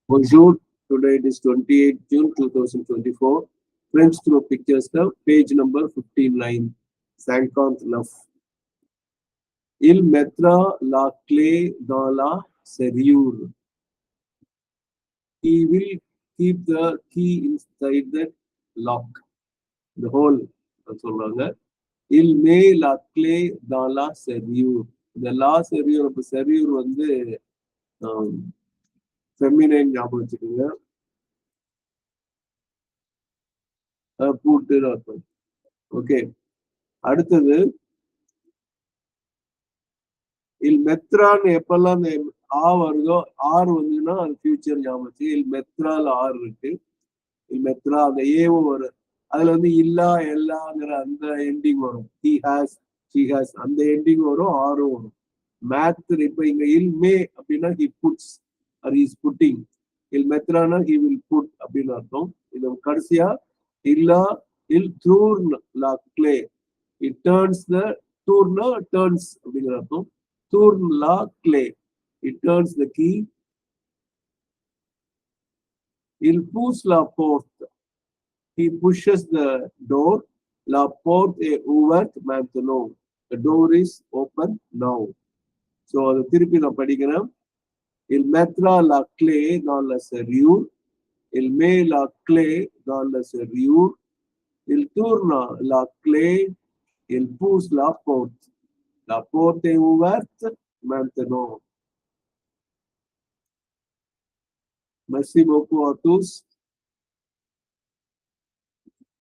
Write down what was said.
Bonjour. Today it is 28 June 2024. French through pictures का page number 59. 59. Il mettra la clé dans la serrure. He will keep the key inside the lock. The hole. சொல்றாங்க. Il met la clé dans la serrure. இந்த la serrure அப்ப serrure வந்து feminine ஞாபகம் வச்சுக்கோங்க. பூட்டு அர்த்தம். Okay, அடுத்தது இல் மெத்ரான்னு எப்பெல்லாம் ஆ வருதோ ஆறு வந்ததுன்னா அது ஃபியூச்சர் ஞாபகம். இல் மெத்ரால ஆறு இருக்கு. இல் மெத்ரா அந்த ஏவும் வரும். அதுல வந்து இல்லா எல்லாங்கிற அந்த எண்டிங் வரும். ஹி ஹாஸ், ஷி ஹாஸ் அந்த எண்டிங் வரும், ஆறும் வரும். மேத் இப்ப இங்க இல் மே அப்படின்னா he puts or is putting. இல் மெத்ரானா ஹி வில் புட் அப்படின்னு அர்த்தம். இது கடைசியா இல்லா இல் த்ரூர்ன் லா கிளே. இட் டர்ன்ஸ் த டூர்னா டர்ன்ஸ் அப்படிங்கிற அர்த்தம். Tourne la clé. It turns the key. Il pousse la porte. He pushes the door. La porte est ouverte maintenant. The door is open now. So, the திருப்பி நான் படிக்கிறேன். Il mettra la clé dans la serrure. Il met la clé dans la serrure. Il tourne la clé. Il pousse la porte. La porte est ouverte maintenant. Merci beaucoup à tous.